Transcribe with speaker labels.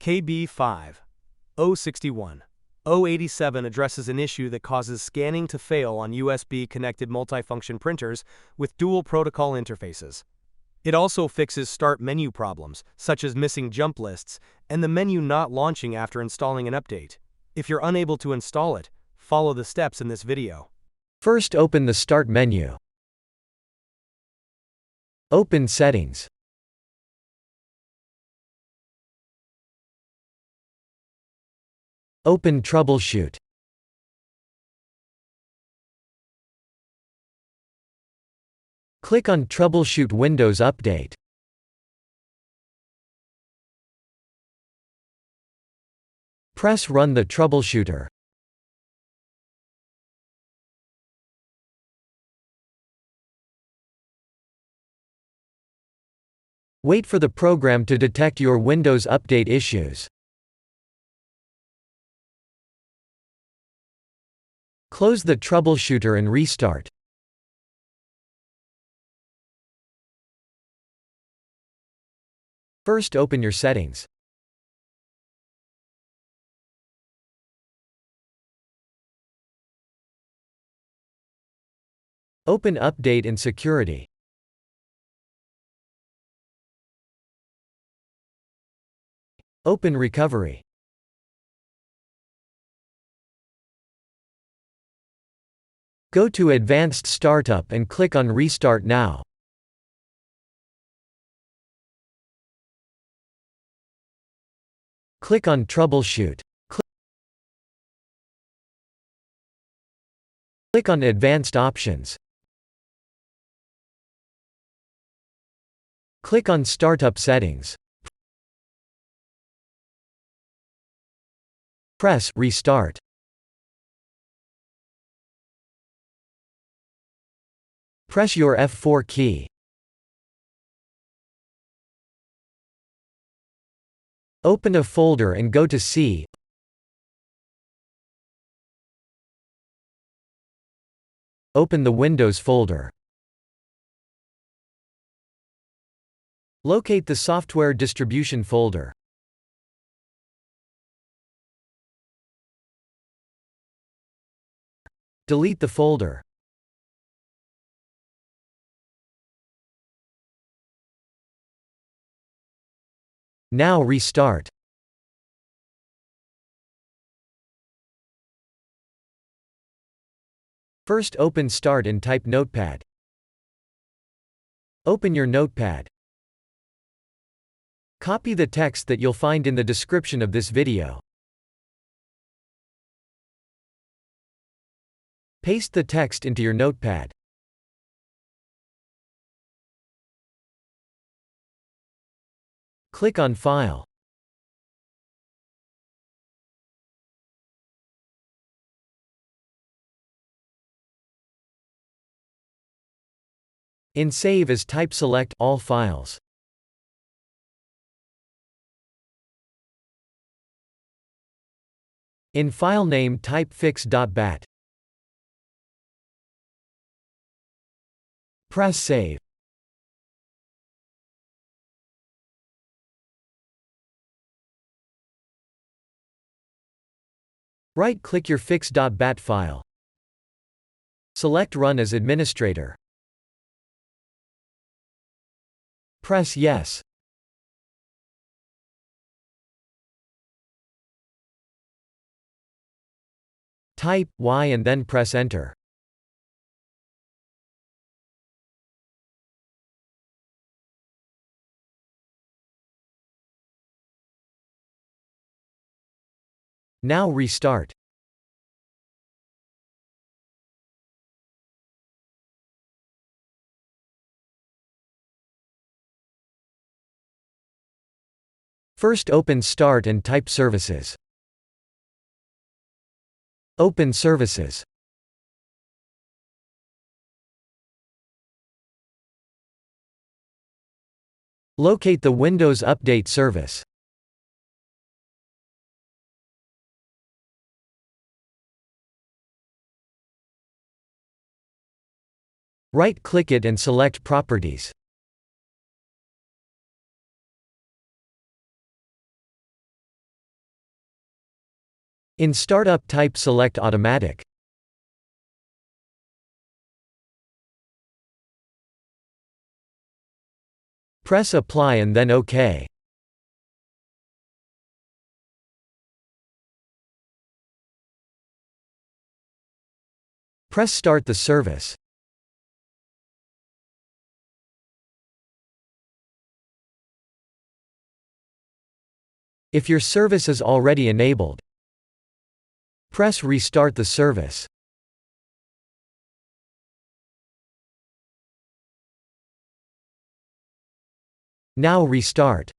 Speaker 1: KB5061087 addresses an issue that causes scanning to fail on USB-connected multifunction printers with dual protocol interfaces. It also fixes start menu problems, such as missing jump lists and the menu not launching after installing an update. If you're unable to install it, follow the steps in this video.
Speaker 2: First, open the Start menu. Open Settings. Open Troubleshoot. Click on Troubleshoot Windows Update. Press Run the troubleshooter. Wait for the program to detect your Windows Update issues. Close the troubleshooter and restart. First, open your settings. Open Update and Security. Open Recovery. Go to Advanced Startup and click on Restart Now. Click on Troubleshoot. Click on Advanced Options. Click on Startup Settings. Press Restart. Press your F4 key. Open a folder and go to C. Open the Windows folder. Locate the SoftwareDistribution folder. Delete the folder. Now restart. First, open Start and type Notepad. Open your Notepad. Copy the text that you'll find in the description of this video. Paste the text into your Notepad. Click on File. In Save As, type Select All Files. In file name, type fix.bat. Press Save. Right-click your fix.bat file. Select Run as administrator. Press Yes. Type Y and then press Enter. Now restart. First, open Start and type Services. Open Services. Locate the Windows Update service. Right-click it and select Properties. In Startup type select Automatic. Press Apply and then OK. Press Start the service. If your service is already enabled, press Restart the service. Now restart.